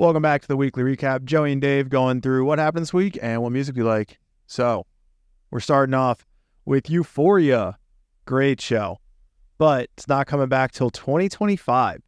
Welcome back to the weekly recap. Joey and Dave going through what happened this week and what music we like. So, we're starting off with Euphoria. Great show. But it's not coming back till 2025.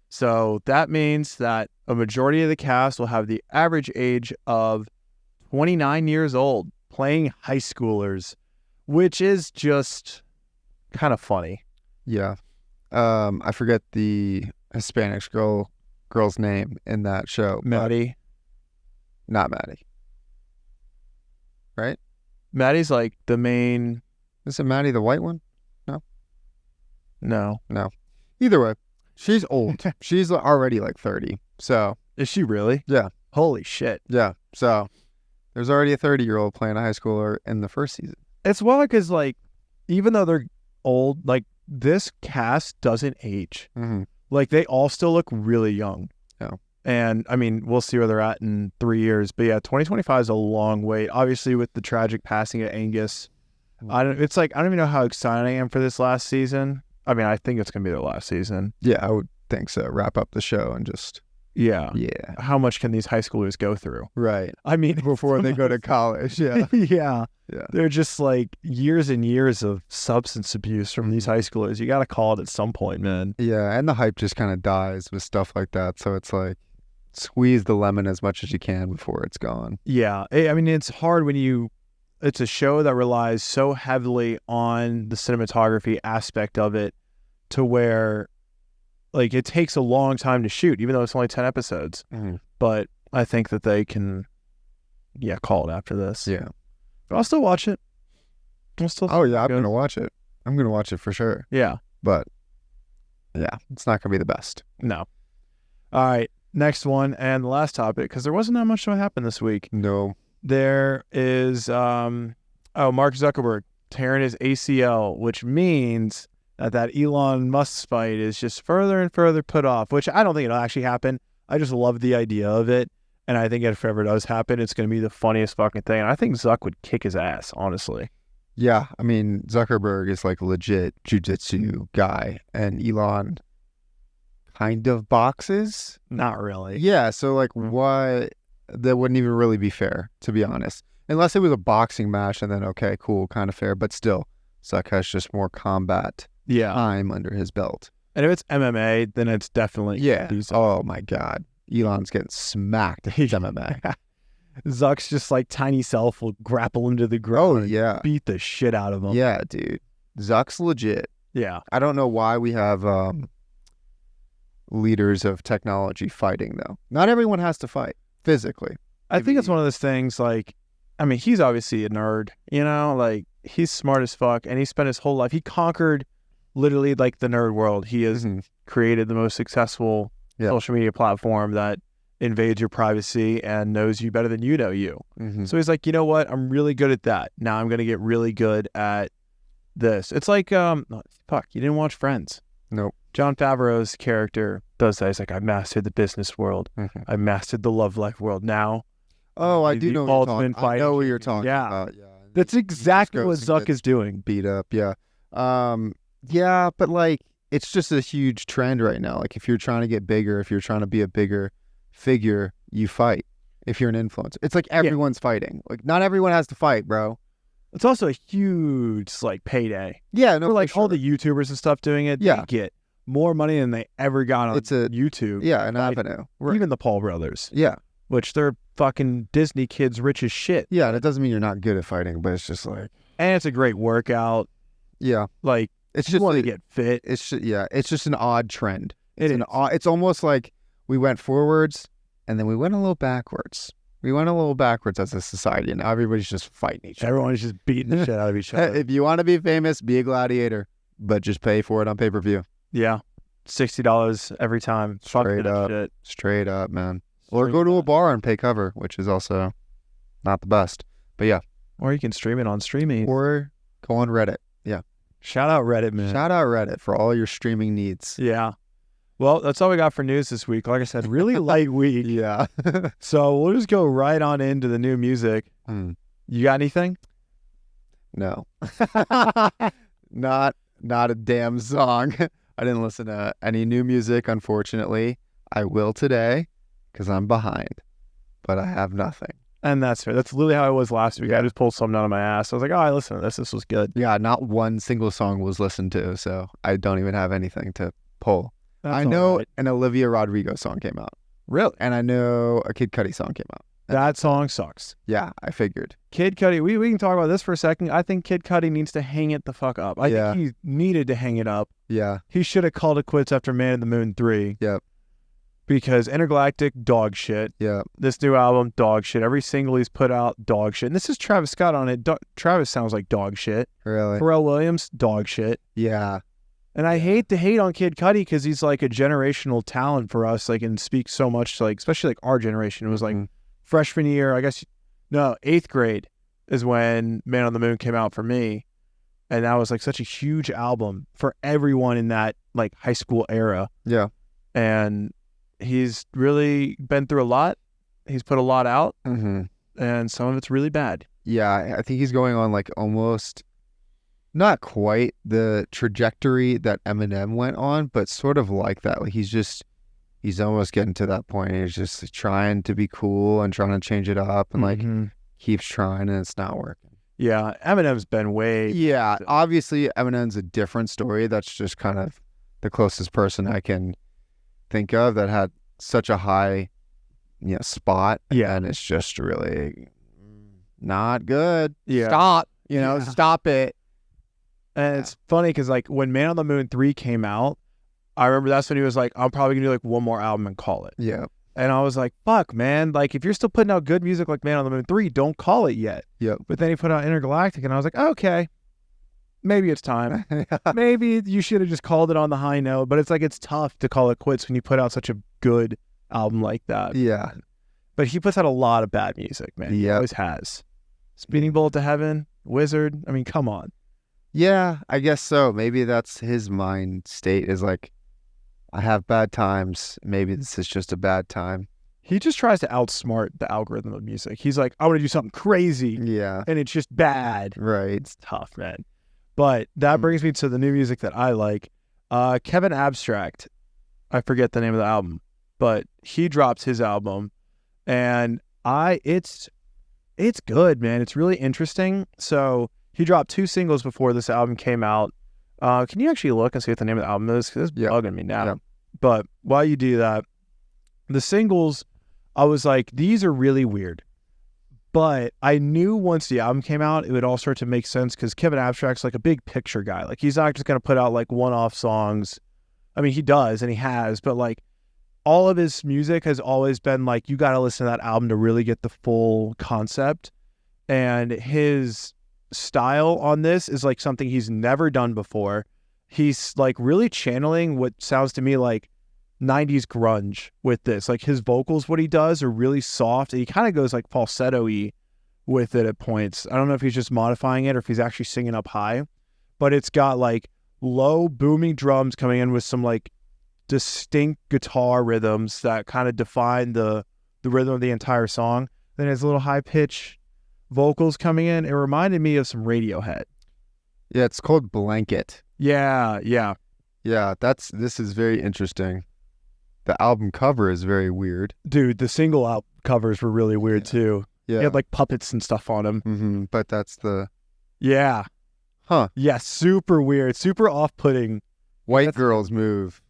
So, that means that a majority of the cast will have the average age of 29 years old, playing high schoolers, which is just kind of funny. Yeah. I forget the Hispanic girl's name in that show. Maddie. Not Maddie. Right? Maddie's like the main... Is it Maddie the white one? No. Either way, she's old. She's already like 30. So... Is she really? Yeah. Holy shit. Yeah. So, there's already a 30-year-old playing a high schooler in the first season. It's wild because, like, even though they're old, like, this cast doesn't age. Mm-hmm. Like, they all still look really young. Yeah. And, I mean, we'll see where they're at in 3 years. But, yeah, 2025 is a long wait. Obviously, with the tragic passing of Angus, I don't even know how excited I am for this last season. I mean, I think it's going to be their last season. Yeah, I would think so. Wrap up the show and just... Yeah. Yeah. How much can these high schoolers go through? Right. I mean... Before they go to college. Yeah. Yeah. Yeah. They're just like years and years of substance abuse from these high schoolers. You got to call it at some point, man. Yeah, and the hype just kind of dies with stuff like that. So it's like, squeeze the lemon as much as you can before it's gone. Yeah. I mean, it's hard when it's a show that relies so heavily on the cinematography aspect of it to where, like, it takes a long time to shoot, even though it's only 10 episodes. Mm-hmm. But I think that they can, call it after this. Yeah. But I'll still watch it. I'm going to watch it. I'm going to watch it for sure. Yeah. But, yeah, it's not going to be the best. No. All right. Next one and the last topic, because there wasn't that much that happened this week. No. There is, Mark Zuckerberg tearing his ACL, which means that Elon Musk fight is just further and further put off, which I don't think it'll actually happen. I just love the idea of it. And I think if it ever does happen, it's going to be the funniest fucking thing. And I think Zuck would kick his ass, honestly. Yeah, I mean, Zuckerberg is like a legit jiu-jitsu guy, and Elon kind of boxes. Not really. Yeah, so like why... That wouldn't even really be fair, to be honest. Unless it was a boxing match, and then, okay, cool, kind of fair. But still, Zuck has just more combat time under his belt. And if it's MMA, then it's definitely... Yeah. Oh, my God. Elon's getting smacked if it's MMA. Zuck's just like tiny self will grapple into the ground and beat the shit out of him. Yeah, dude. Zuck's legit. Yeah. I don't know why we have leaders of technology fighting, though. Not everyone has to fight physically. I think it's one of those things, like, I mean, he's obviously a nerd, like, he's smart as fuck, and he spent his whole life, he conquered literally, like, the nerd world. He has created the most successful social media platform that invades your privacy and knows you better than you know you. Mm-hmm. So he's like, you know what? I'm really good at that. Now I'm going to get really good at this. It's like, you didn't watch Friends. Nope. Jon Favreau's character does that. He's like, I mastered the business world. Mm-hmm. I mastered the love life world. Now, I do know what you're talking about. I know what you're talking about. Yeah. That's exactly what Zuck is doing. Beat up, yeah. Yeah, but like, it's just a huge trend right now. Like, if you're trying to get bigger, if you're trying to be a bigger figure, you fight. If you're an influencer, it's like everyone's fighting. Like, not everyone has to fight, bro. It's also a huge, like, payday. Yeah, no, for like all the YouTubers and stuff doing it. They get more money than they ever got on YouTube. Yeah, an avenue. Or even the Paul brothers. Yeah. Which they're fucking Disney kids rich as shit. Yeah, and it doesn't mean you're not good at fighting, but it's just like... And it's a great workout. Yeah. Like, it's just... want to get fit. It's just an odd trend. It's almost like we went forwards, and then we went a little backwards. We went a little backwards as a society, and now everybody's just fighting each other. Everyone's just beating the shit out of each other. If you want to be famous, be a gladiator, but just pay for it on pay-per-view. Yeah. $60 every time. Straight up, man. Or go to a bar and pay cover, which is also not the best. But yeah. Or you can stream it on Streamy. Or go on Reddit. Yeah. Shout out Reddit, man. Shout out Reddit for all your streaming needs. Yeah. Well, that's all we got for news this week. Like I said, really light week. Yeah. So we'll just go right on into the new music. You got anything? No. Not a damn song. I didn't listen to any new music, unfortunately. I will today, because I'm behind, but I have nothing. And that's fair. That's literally how I was last week. I just pulled something out of my ass. I was like, oh, I listened to this. This was good. Yeah, not one single song was listened to, so I don't even have anything to pull. That's I know all right. an Olivia Rodrigo song came out, Really? and I know a Kid Cudi song came out. That song sucks. Yeah, I figured. Kid Cudi, we can talk about this for a second. I think Kid Cudi needs to hang it the fuck up. I think he needed to hang it up. Yeah. He should have called it quits after Man in the Moon 3. Yep. Because Intergalactic, dog shit. Yeah. This new album, dog shit. Every single he's put out, dog shit. And this is Travis Scott on it. Travis sounds like dog shit. Really? Pharrell Williams, dog shit. Yeah. And I hate to hate on Kid Cudi because he's like a generational talent for us, like, and speaks so much, like, especially like our generation. It was like freshman year, I guess, no, 8th grade is when Man on the Moon came out for me. And that was like such a huge album for everyone in that like high school era. Yeah. And he's really been through a lot. He's put a lot out, and some of it's really bad. Yeah, I think he's going on like almost not quite the trajectory that Eminem went on, but sort of like that. Like he's almost getting to that point. He's just trying to be cool and trying to change it up and like keeps trying and it's not working. Yeah, Eminem's been way... Yeah, obviously Eminem's a different story. That's just kind of the closest person I can think of that had such a high spot. Yeah. And it's just really not good. Yeah. Stop. Stop it. And it's funny because like when Man on the Moon 3 came out, I remember that's when he was like, I'm probably gonna do like one more album and call it. Yeah. And I was like, fuck, man. Like, if you're still putting out good music like Man on the Moon 3, don't call it yet. Yep. But then he put out Intergalactic, and I was like, okay, maybe it's time. Maybe you should have just called it on the high note. But it's like, it's tough to call it quits when you put out such a good album like that. Yeah. But he puts out a lot of bad music, man. He always has. Speeding Bullet to Heaven, Wizard. I mean, come on. Yeah, I guess so. Maybe that's his mind state is like, I have bad times. Maybe this is just a bad time. He just tries to outsmart the algorithm of music. He's like, I want to do something crazy. Yeah. And it's just bad. Right. It's tough, man. But that brings me to the new music that I like. Kevin Abstract. I forget the name of the album. But he dropped his album. And it's good, man. It's really interesting. So he dropped 2 singles before this album came out. Can you actually look and see what the name of the album is? Because it's bugging me now. Yeah. But while you do that, the singles, I was like, these are really weird. But I knew once the album came out, it would all start to make sense because Kevin Abstract's like a big picture guy. Like, he's not just going to put out like one-off songs. I mean, he does and he has, but like all of his music has always been like, you got to listen to that album to really get the full concept. And his style on this is like something he's never done before. He's like really channeling what sounds to me like 90s grunge with this. Like his vocals, what he does are really soft, and he kind of goes like falsetto-y with it at points. I don't know if he's just modifying it or if he's actually singing up high, but it's got like low booming drums coming in with some like distinct guitar rhythms that kind of define the rhythm of the entire song. Then his little high pitch vocals coming in. It reminded me of some Radiohead. Yeah, it's called Blanket. Yeah. Yeah, this is very interesting. The album cover is very weird. Dude, the single out covers were really weird too. Yeah. They had like puppets and stuff on them. But that's the... Yeah. Huh. Yeah, super weird, super off-putting. White girls move.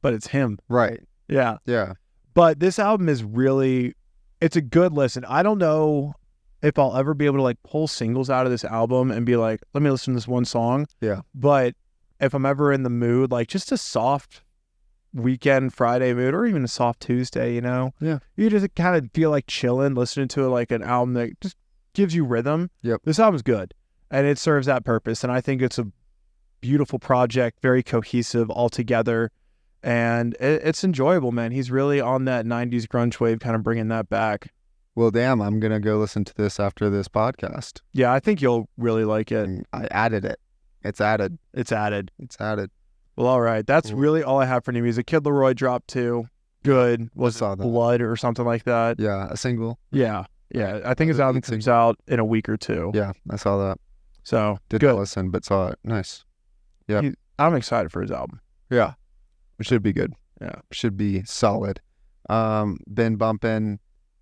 But it's him. Right. Yeah. Yeah. But this album is really, it's a good listen. I don't know if I'll ever be able to like pull singles out of this album and be like, let me listen to this one song. Yeah. But if I'm ever in the mood, like just a soft weekend Friday mood or even a soft Tuesday, Yeah. You just kind of feel like chilling, listening to like an album that just gives you rhythm. Yep. This album's good and it serves that purpose. And I think it's a beautiful project, very cohesive all together. And it's enjoyable, man. He's really on that 90s grunge wave, kind of bringing that back. Well, damn, I'm going to go listen to this after this podcast. Yeah, I think you'll really like it. And I added it. It's added. Well, all right. That's really all I have for new music. Kid Laroi dropped 2. Good. Was it Blood or something like that? Yeah, a single. Yeah. I think his album comes out in a week or 2. Yeah, I saw that. So, Didn't listen, but saw it. Nice. Yeah. I'm excited for his album. Yeah. It should be good. Yeah. Should be solid. Been bumping.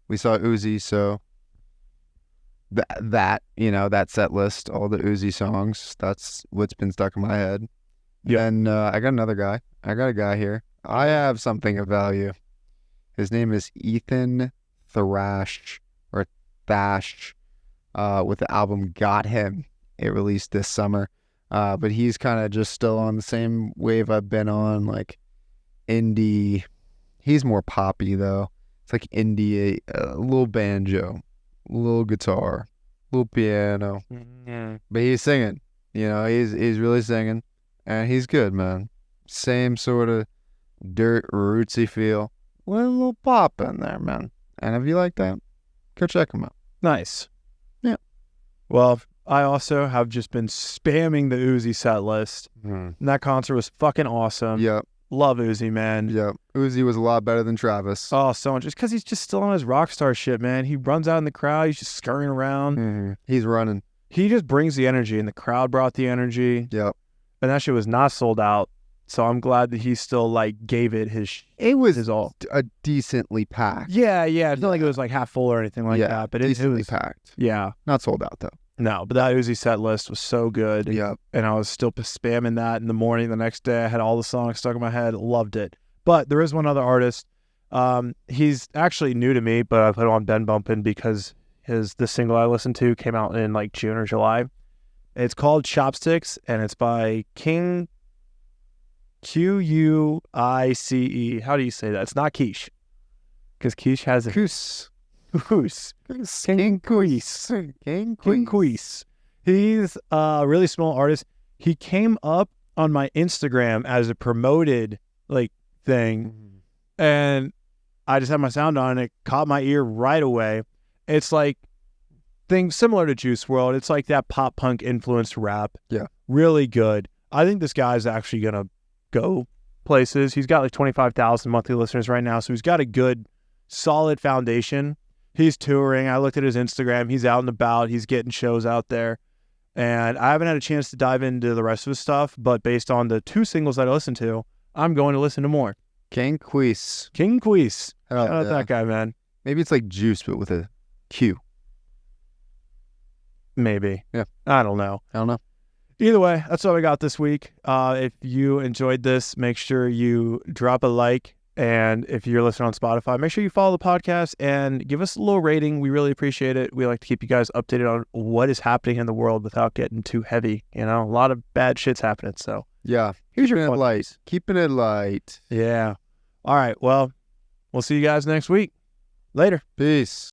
We saw Uzi, so that set list, all the Uzi songs, that's what's been stuck in my head. Yeah. And I got another guy. I got a guy here. I have something of value. His name is Ethan Thrash or Thash, with the album Got Him. It released this summer. But he's kind of just still on the same wave I've been on, like indie. He's more poppy though. It's like indie, a little banjo, a little guitar, a little piano. Mm-hmm. But he's singing. He's really singing, and he's good, man. Same sort of dirt rootsy feel with a little pop in there, man. And if you like that, go check him out. Nice. Yeah. Well, I also have just been spamming the Uzi set list. And that concert was fucking awesome. Yep. Love Uzi, man. Yep. Uzi was a lot better than Travis. Oh, so much. Just because he's just still on his rock star shit, man. He runs out in the crowd. He's just scurrying around. Mm-hmm. He's running. He just brings the energy, and the crowd brought the energy. Yep. And that shit was not sold out. So I'm glad that he still gave it his. It was his all. A decently packed. Yeah. It's not like it was half full or anything like that, but it was packed. Yeah. Not sold out though. No, but that Uzi set list was so good. Yep. And I was still spamming that in the morning. The next day, I had all the songs stuck in my head. Loved it. But there is one other artist. He's actually new to me, but I put him on Ben Bumpin' because the single I listened to came out in June or July. It's called Chopsticks, and it's by King Q-U-I-C-E. How do you say that? It's not Quiche. Because Quiche has a... Goose. King Queese. He's a really small artist. He came up on my Instagram as a promoted thing, and I just had my sound on, and it caught my ear right away. It's things similar to Juice WRLD. It's that pop punk influenced rap. Yeah, really good. I think this guy's actually gonna go places. He's got 25,000 monthly listeners right now, so he's got a good, solid foundation. He's touring. I looked at his Instagram. He's out and about. He's getting shows out there. And I haven't had a chance to dive into the rest of his stuff, but based on the 2 singles that I listened to, I'm going to listen to more. King Queese. Shout out that guy, man. Maybe it's Juice, but with a Q. Maybe. Yeah. I don't know. Either way, that's all we got this week. If you enjoyed this, make sure you drop a like. And if you're listening on Spotify, make sure you follow the podcast and give us a little rating. We really appreciate it. We like to keep you guys updated on what is happening in the world without getting too heavy. A lot of bad shit's happening. So yeah, here's your fun light. piece. Keeping it light. Yeah. All right. Well, we'll see you guys next week. Later. Peace.